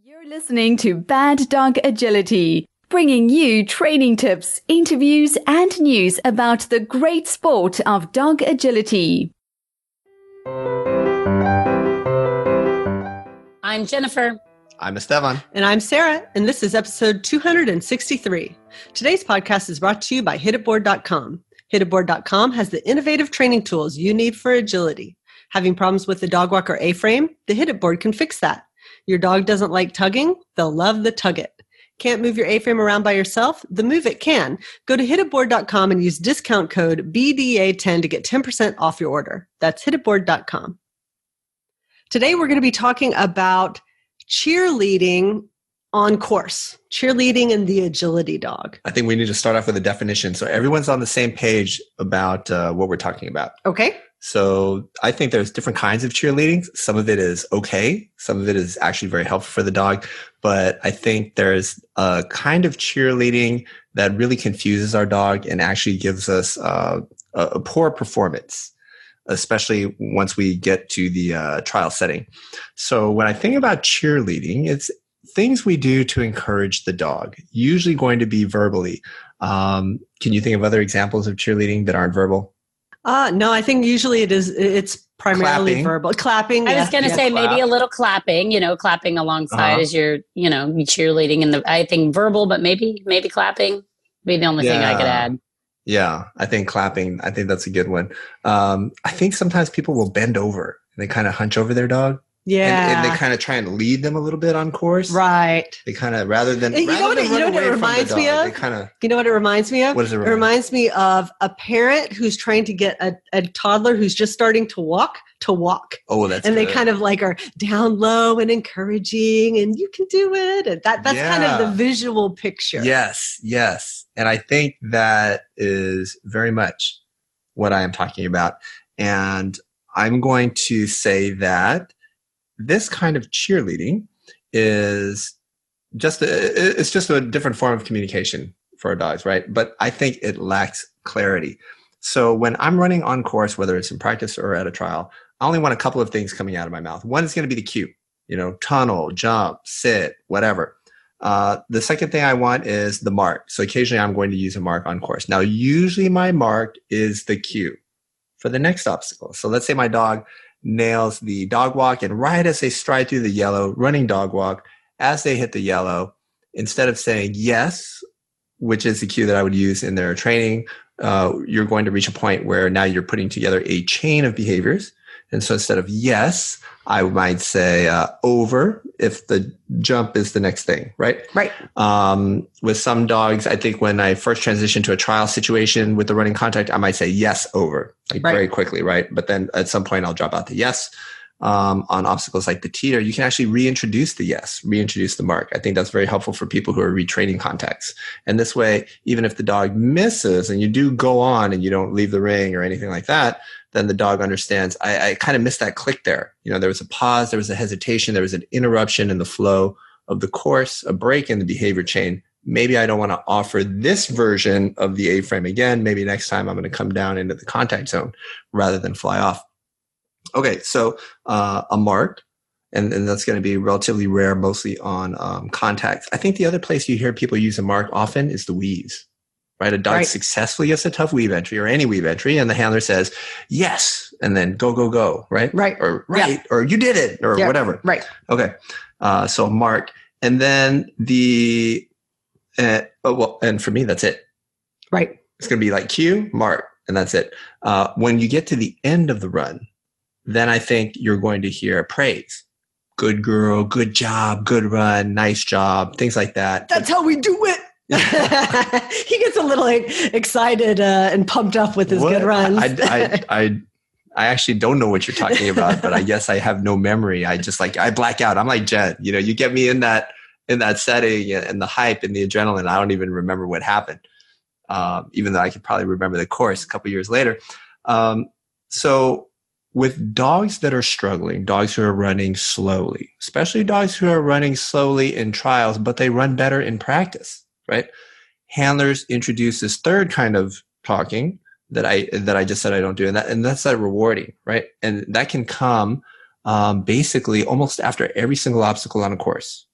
You're listening to Bad Dog Agility, bringing you training tips, interviews, and news about the great sport of dog agility. I'm Jennifer. I'm Esteban. And I'm Sarah, and this is episode 263. Today's podcast is brought to you by hititboard.com. Hititboard.com has the innovative training tools you need for agility. Having problems with the dog walk or A-frame? The Hititboard can fix that. Your dog doesn't like tugging? They'll love the Tug It. Can't move your A-frame around by yourself? The Move It can. Go to hititboard.com and use discount code BDA10 to get 10% off your order. That's hititboard.com. Today we're going to be talking about cheerleading on course. Cheerleading and the agility dog. I think we need to start off with a definition so everyone's on the same page about what we're talking about. Okay. So I think there's different kinds of cheerleading. Some of it is okay. Some of it is actually very helpful for the dog. But I think there's a kind of cheerleading that really confuses our dog and actually gives us a poor performance, especially once we get to the trial setting. So when I think about cheerleading, it's things we do to encourage the dog, usually going to be verbally. Can you think of other examples of cheerleading that aren't verbal? No, I think usually it's primarily Clapping. verbal. Clapping. I was going to say clap. maybe a little clapping, clapping alongside as you're, cheerleading. And I think verbal, but maybe clapping would be the only thing I could add. Yeah, I think clapping, I think that's a good one. I think sometimes people will bend over and they kind of hunch over their dog. Yeah. And they kind of try and lead them a little bit on course. Right. They kind of, rather than You know what it reminds me of? They kind of, You know what it reminds me of? What does it It reminds me of a parent who's trying to get a toddler who's just starting to walk. Oh, that's and good. they kind of like are down low and encouraging and you can do it. And that's kind of the visual picture. Yes. And I think that is very much what I am talking about. And I'm going to say that this kind of cheerleading is just a different form of communication for our dogs, right? But I think it lacks clarity. So when I'm running on course, whether it's in practice or at a trial, I only want a couple of things coming out of my mouth. One is going to be the cue, tunnel, jump, sit, whatever. The second thing I want is the mark. So occasionally I'm going to use a mark on course. Now, usually my mark is the cue for the next obstacle. So let's say my dog nails the dog walk, and right as they stride through the yellow, running dog walk, as they hit the yellow, instead of saying yes, which is the cue that I would use in their training, you're going to reach a point where now you're putting together a chain of behaviors. And so instead of yes, I might say over if the jump is the next thing, right? Right. With some dogs, I think when I first transitioned to a trial situation with the running contact, I might say yes over very quickly, right? But then at some point I'll drop out the yes. On obstacles like the teeter, you can actually reintroduce the yes, reintroduce the mark. I think that's very helpful for people who are retraining contacts. And this way, even if the dog misses and you do go on and you don't leave the ring or anything like that, then the dog understands, I kind of missed that click there. There was a pause, there was a hesitation, there was an interruption in the flow of the course, a break in the behavior chain. Maybe I don't want to offer this version of the A-frame again. Maybe next time I'm going to come down into the contact zone rather than fly off. Okay, so a mark, and that's going to be relatively rare, mostly on contacts. I think the other place you hear people use a mark often is the weaves, right? A dog successfully gets a tough weave entry or any weave entry, and the handler says, yes, and then go, right? Right. Or or you did it, or whatever. Right. Okay, so a mark. And then and for me, that's it. Right. It's going to be like cue, mark, and that's it. When you get to the end of the run, then I think you're going to hear praise. Good girl, good job, good run, nice job, things like that. That's how we do it. He gets a little excited and pumped up with his good runs. I actually don't know what you're talking about, but I guess I have no memory. I black out. I'm like Jen. You get me in that setting and the hype and the adrenaline. I don't even remember what happened, even though I could probably remember the course a couple years later. So with dogs that are struggling, dogs who are running slowly, especially dogs who are running slowly in trials, but they run better in practice, right? Handlers introduce this third kind of talking that I just said I don't do, and that's that rewarding, right? And that can come basically almost after every single obstacle on a course.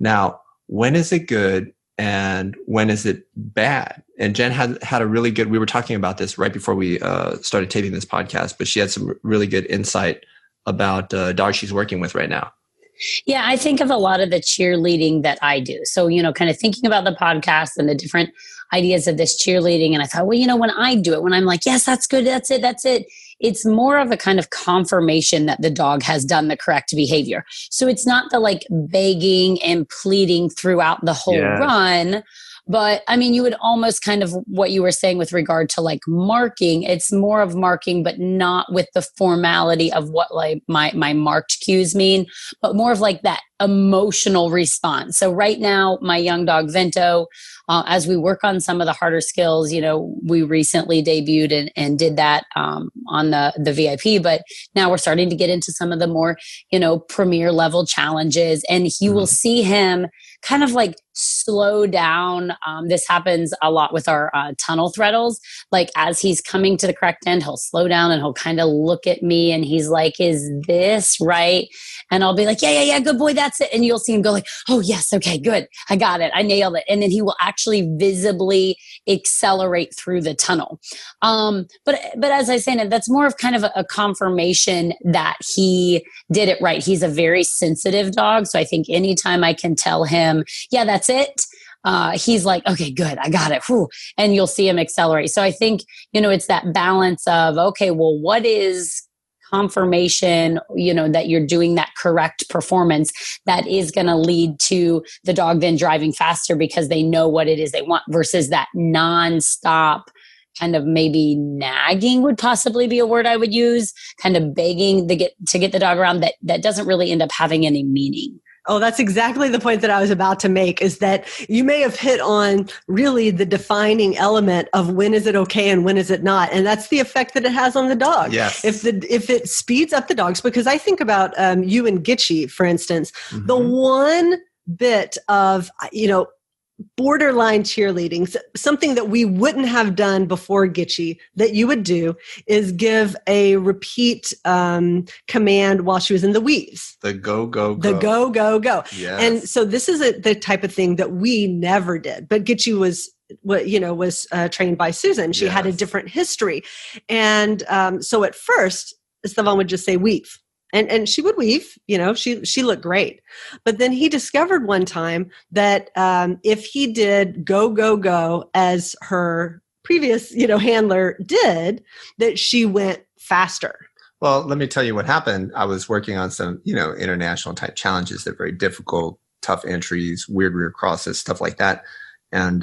Now, when is it good and when is it bad? And Jen had a really good, we were talking about this right before we started taping this podcast, but she had some really good insight about dogs she's working with right now. Yeah, I think of a lot of the cheerleading that I do. So, kind of thinking about the podcast and the different ideas of this cheerleading. And I thought, well, when I do it, when I'm like, yes, that's good, that's it. It's more of a kind of confirmation that the dog has done the correct behavior. So it's not the like begging and pleading throughout the whole run. But I mean, you would almost kind of what you were saying with regard to like marking. It's more of marking, but not with the formality of what like my marked cues mean, but more of like that emotional response. So right now, my young dog Vento, as we work on some of the harder skills, we recently debuted and did that on the VIP, but now we're starting to get into some of the more, premier level challenges, and you will see him kind of like slow down. This happens a lot with our tunnel threadles. Like as he's coming to the correct end, he'll slow down and he'll kind of look at me and he's like, is this right? And I'll be like, yeah, good boy, that's it. And you'll see him go like, oh yes, okay, good. I got it. I nailed it. And then he will actually visibly accelerate through the tunnel. But as I say, that's more of kind of a confirmation that he did it right. He's a very sensitive dog. So I think anytime I can tell him, yeah, that's it. He's like, okay, good. I got it. Whew. And you'll see him accelerate. So I think, it's that balance of, okay, well, what is confirmation, that you're doing that correct performance that is going to lead to the dog then driving faster because they know what it is they want, versus that nonstop kind of maybe nagging would possibly be a word I would use, kind of begging to get the dog around that doesn't really end up having any meaning. Oh, that's exactly the point that I was about to make, is that you may have hit on really the defining element of when is it okay and when is it not. And that's the effect that it has on the dog. Yes. If it speeds up the dogs, because I think about you and Gitchy, for instance, the one bit of, borderline cheerleading, something that we wouldn't have done before Gitchy that you would do is give a repeat command while she was in the weaves. The go, go, go. The go, go, go. Yes. And so this is the type of thing that we never did. But Gitchy was trained by Susan. She had a different history. And so at first, Esteban would just say weave. And she would weave, she looked great. But then he discovered one time that if he did go, go, go as her previous, handler did, that she went faster. Well, let me tell you what happened. I was working on some, international type challenges that are very difficult, tough entries, weird rear crosses, stuff like that. And,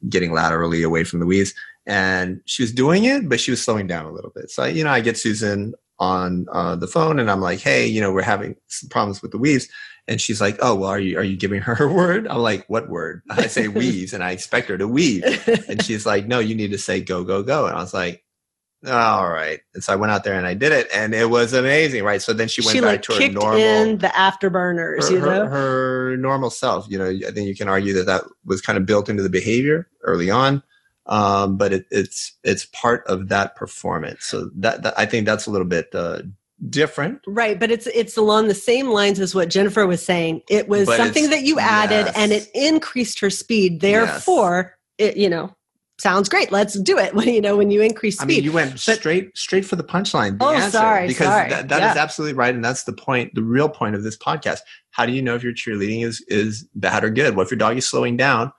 getting laterally away from the weaves. And she was doing it, but she was slowing down a little bit. So, I get Susan on the phone and I'm like, hey, we're having some problems with the weaves. And she's like, oh, well, are you giving her a word? I'm like, what word? I say weaves and I expect her to weave. And she's like, no, you need to say go, go, go. And I was like, all right. And so I went out there and I did it and it was amazing. Right. So then she went back to her normal, in the afterburners, her normal self. I think you can argue that was kind of built into the behavior early on. But it's part of that performance. So that I think that's a little bit different. Right. But it's along the same lines as what Jennifer was saying. It was something that you added and it increased her speed. Therefore, it, sounds great. Let's do it. When you increase speed. I mean, you went straight for the punchline. Sorry. Because that is absolutely right. And that's the point, the real point of this podcast. How do you know if your cheerleading is bad or good? Well, if your dog is slowing down,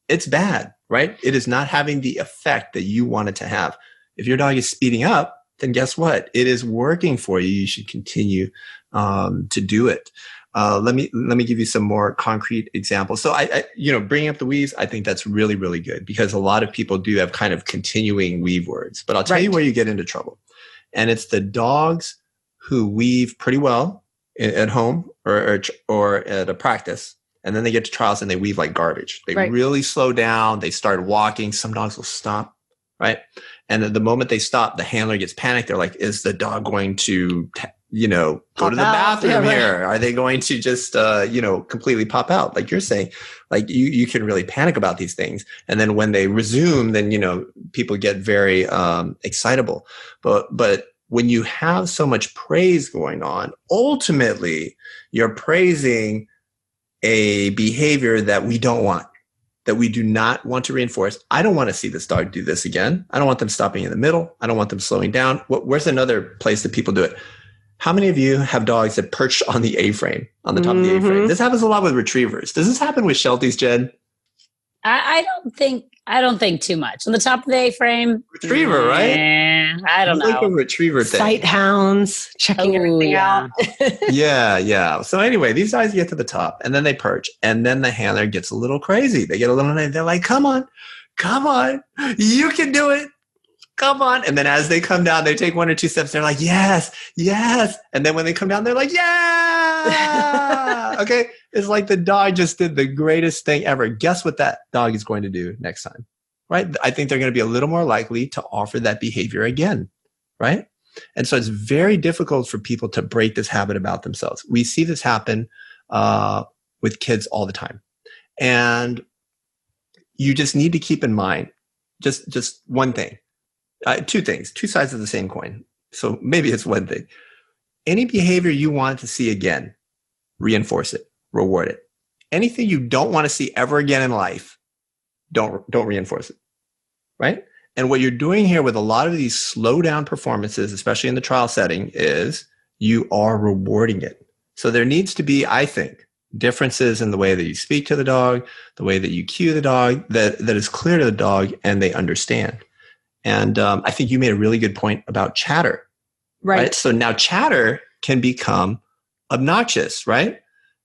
it's bad, right? It is not having the effect that you want it to have. If your dog is speeding up, then guess what? It is working for you. You should continue to do it. Let me give you some more concrete examples. So I bringing up the weaves, I think that's really, really good because a lot of people do have kind of continuing weave words, but I'll tell you where you get into trouble. And it's the dogs who weave pretty well at home or at a practice. And then they get to trials and they weave like garbage. They really slow down. They start walking. Some dogs will stop, right? And at the moment they stop, the handler gets panicked. They're like, is the dog going to, go to the bathroom here? Are they going to just, completely pop out? Like you're saying, like you can really panic about these things. And then when they resume, then, people get very excitable. But when you have so much praise going on, ultimately you're praising a behavior that we don't want, that we do not want to reinforce. I don't want to see this dog do this again. I don't want them stopping in the middle. I don't want them slowing down. Where's another place that people do it? How many of you have dogs that perch on the A-frame, on the top of the A-frame? This happens a lot with retrievers. Does this happen with Shelties, Jen? I don't think too much. On the top of the A-frame. Retriever, right? I don't know. Like a retriever thing. Sight hounds, checking everything out. Yeah. So anyway, these guys get to the top and then they perch. And then the handler gets a little crazy. They get a little, they're like, come on, you can do it. Come on. And then as they come down, they take 1 or 2 steps. They're like, yes. And then when they come down, they're like, yeah. Okay. It's like the dog just did the greatest thing ever. Guess what that dog is going to do next time, right? I think they're going to be a little more likely to offer that behavior again, right? And so it's very difficult for people to break this habit about themselves. We see this happen with kids all the time. And you just need to keep in mind just one thing. 2 things, 2 sides of the same coin. So maybe it's one thing. Any behavior you want to see again, reinforce it, reward it. Anything you don't want to see ever again in life, don't reinforce it, right? And what you're doing here with a lot of these slow down performances, especially in the trial setting, is you are rewarding it. So there needs to be, I think, differences in the way that you speak to the dog, the way that you cue the dog, that is clear to the dog and they understand. And I think you made a really good point about chatter. Right. So now chatter can become obnoxious, right?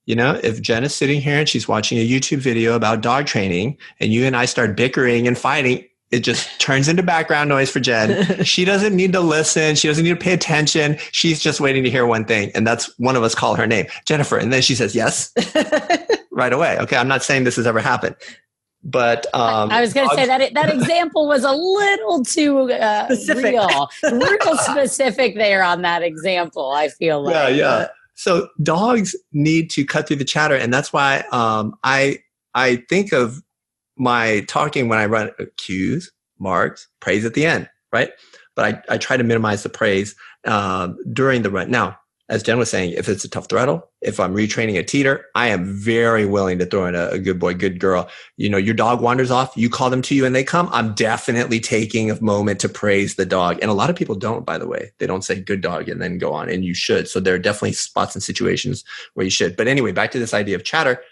You know, if Jen is sitting here and she's watching a YouTube video about dog training and you and I start bickering and fighting, it just turns into background noise for Jen. She doesn't need to listen. She doesn't need to pay attention. She's just waiting to hear one thing. And that's one of us call her name, Jennifer. And then she says, yes, right away. Okay. I'm not saying this has ever happened. But I was going to say that example was a little too specific. real specific there on that example. I feel like So dogs need to cut through the chatter, and that's why I think of my talking when I run cues, marks, praise at the end, right? But I try to minimize the praise during the run. Now, as Jen was saying, if it's a tough throttle, if I'm retraining a teeter, I am very willing to throw in a good boy, good girl. You know, your dog wanders off, you call them to you and they come. I'm definitely taking a moment to praise the dog. And a lot of people don't, by the way. They don't say good dog and then go on, and you should. So there are definitely spots and situations where you should. But anyway, back to this idea of chatter.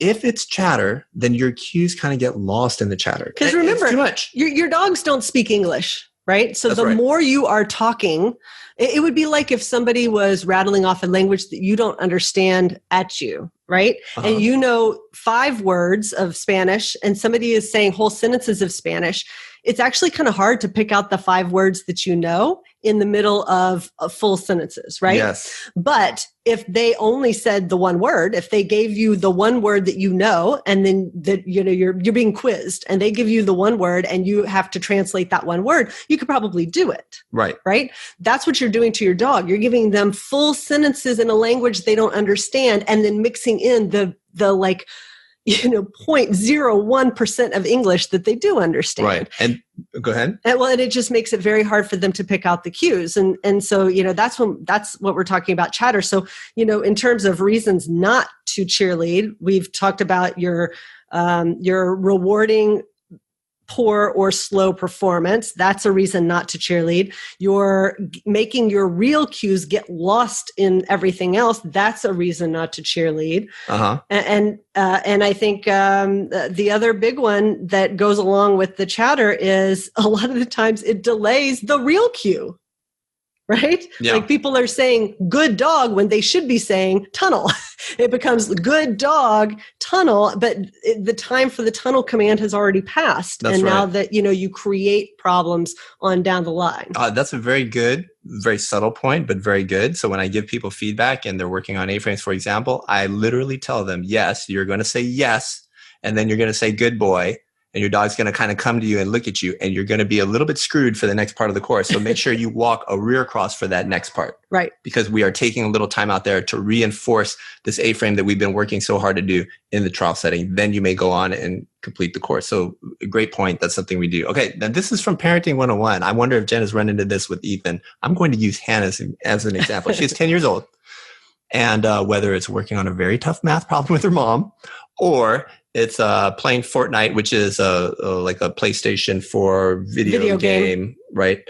If it's chatter, then your cues kind of get lost in the chatter. Because remember, it's too much. Your dogs don't speak English, right? So the more you are talking, it would be like if somebody was rattling off a language that you don't understand at you, right? And you know 5 words of Spanish and somebody is saying whole sentences of Spanish. It's actually kind of hard to pick out the 5 words that you know in the middle of full sentences, right? Yes. But if they only said the one word, if they gave you the one word that you know, and then you're being quizzed and they give you the one word and you have to translate that one word, you could probably do it. Right. Right? That's what you're doing to your dog. You're giving them full sentences in a language they don't understand and then mixing in the 0.01% of English that they do understand. Right. And go ahead. And it just makes it very hard for them to pick out the cues. And so, that's what we're talking about chatter. So, in terms of reasons not to cheerlead, we've talked about your rewarding poor or slow performance. That's a reason not to cheerlead. You're making your real cues get lost in everything else. That's a reason not to cheerlead. And I think the other big one that goes along with the chatter is a lot of the times it delays the real cue. Right? Yeah. Like people are saying good dog when they should be saying tunnel. It becomes good dog, tunnel, but the time for the tunnel command has already passed. That's now that, you create problems on down the line. That's a very good, very subtle point, but very good. So when I give people feedback and they're working on A-frames, for example, I literally tell them, yes, you're going to say yes, and then you're going to say good boy. And your dog's going to kind of come to you and look at you, and you're going to be a little bit screwed for the next part of the course. So make sure you walk a rear cross for that next part. Right. Because we are taking a little time out there to reinforce this A-frame that we've been working so hard to do in the trial setting. Then you may go on and complete the course. So a great point. That's something we do. Okay. Now this is from Parenting 101. I wonder if Jen has run into this with Ethan. I'm going to use Hannah as an example. She's 10 years old. And whether it's working on a very tough math problem with her mom, or it's playing Fortnite, which is like a PlayStation 4 video game, right?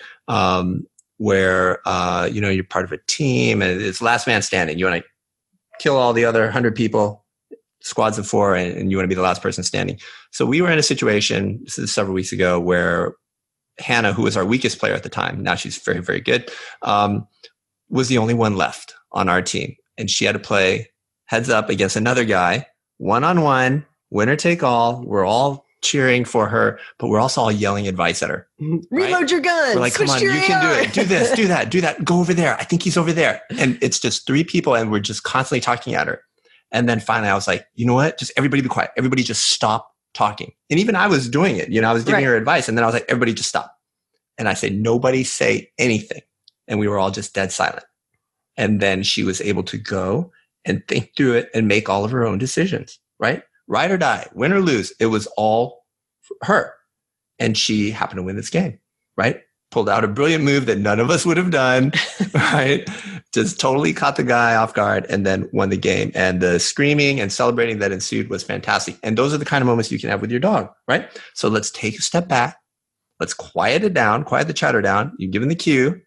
Where you're part of a team and it's last man standing. You want to kill all the other 100 people, squads of 4, and you want to be the last person standing. So we were in a situation, this is several weeks ago, where Hannah, who was our weakest player at the time, now she's very, very good, was the only one left on our team. And she had to play heads up against another guy, one-on-one, winner take all. We're all cheering for her, but we're also all yelling advice at her. Reload your gun. We're like, come on, you can do it. Do this, do that, do that. Go over there. I think he's over there. And it's just 3 people and we're just constantly talking at her. And then finally I was like, you know what? Just everybody be quiet. Everybody just stop talking. And even I was doing it. I was giving her advice. And then I was like, everybody just stop. And I said, nobody say anything. And we were all just dead silent. And then she was able to go and think through it and make all of her own decisions, right? Ride or die, win or lose. It was all her. And she happened to win this game, right? Pulled out a brilliant move that none of us would have done, right? Just totally caught the guy off guard and then won the game. And the screaming and celebrating that ensued was fantastic. And those are the kind of moments you can have with your dog, right? So let's take a step back. Let's quiet it down, quiet the chatter down. You give them the cue.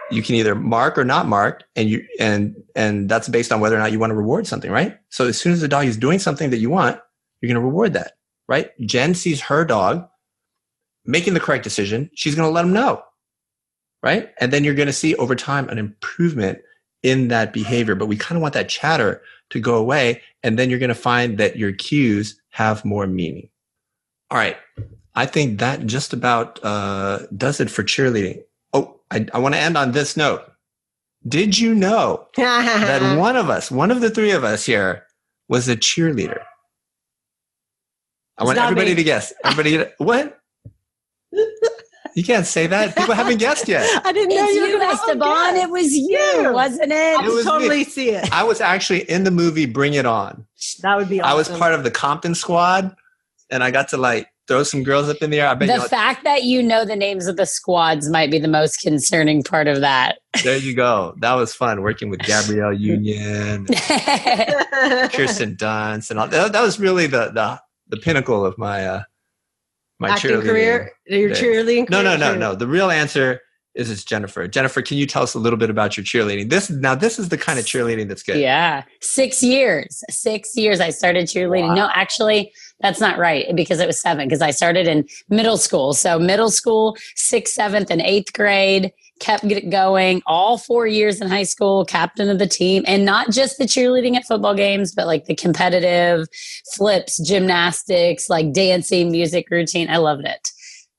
You can either mark or not mark, and that's based on whether or not you want to reward something, right? So as soon as the dog is doing something that you want, you're going to reward that, right? Jen sees her dog making the correct decision. She's going to let him know, right? And then you're going to see over time an improvement in that behavior. But we kind of want that chatter to go away, and then you're going to find that your cues have more meaning. All right. I think that just about does it for cheerleading. Oh, I want to end on this note. Did you know that one of the 3 of us here was a cheerleader? I want everybody to guess. What? You can't say that. People haven't guessed yet. I didn't know you were going to Esteban. It was you, wasn't it? I can totally see it. I was actually in the movie Bring It On. That would be awesome. I was part of the Compton squad, and I got to throw some girls up in the air. I bet the fact that you know the names of the squads might be the most concerning part of that. There you go. That was fun working with Gabrielle Union, Kirsten Dunst, and all. That was really the pinnacle of my cheerleading career. Your cheerleading career? No. The real answer is it's Jennifer. Jennifer, can you tell us a little bit about your cheerleading? This is the kind of cheerleading that's good. Yeah, 6 years. 6 years I started cheerleading. Wow. No, actually. That's not right because it was 7 because I started in middle school. So middle school, 6th, 7th, and 8th grade, kept it going all 4 years in high school, captain of the team, and not just the cheerleading at football games, but like the competitive flips, gymnastics, like dancing, music routine. I loved it.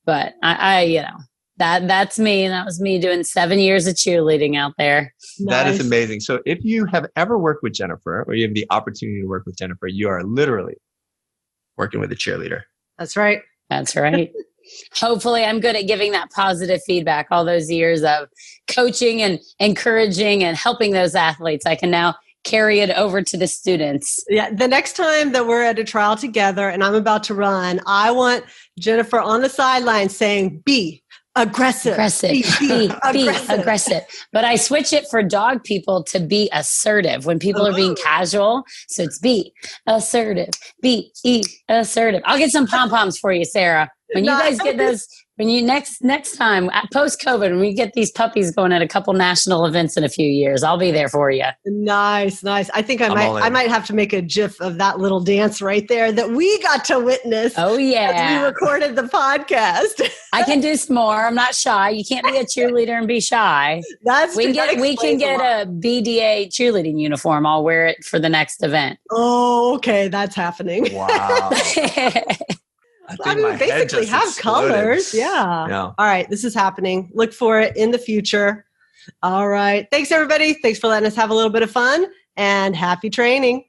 But that's me. And that was me doing 7 years of cheerleading out there. Nice. That is amazing. So if you have ever worked with Jennifer or you have the opportunity to work with Jennifer, you are literally working with a cheerleader. That's right. That's right. Hopefully I'm good at giving that positive feedback. All those years of coaching and encouraging and helping those athletes, I can now carry it over to the students. Yeah. The next time that we're at a trial together and I'm about to run, I want Jennifer on the sideline saying, be aggressive. Be aggressive. But I switch it for dog people to be assertive when people are being casual. So it's be assertive, be assertive. I'll get some pom-poms for you, Sarah. When you guys get those, when you next time, post-COVID, when we get these puppies going at a couple national events in a few years, I'll be there for you. Nice. I think I might have to make a GIF of that little dance right there that we got to witness. Oh yeah, as we recorded the podcast. I can do some more. I'm not shy. You can't be a cheerleader and be shy. We can get a BDA cheerleading uniform. I'll wear it for the next event. Oh, okay, that's happening. Wow. I mean, we basically have colors. Yeah. All right. This is happening. Look for it in the future. All right. Thanks, everybody. Thanks for letting us have a little bit of fun and happy training.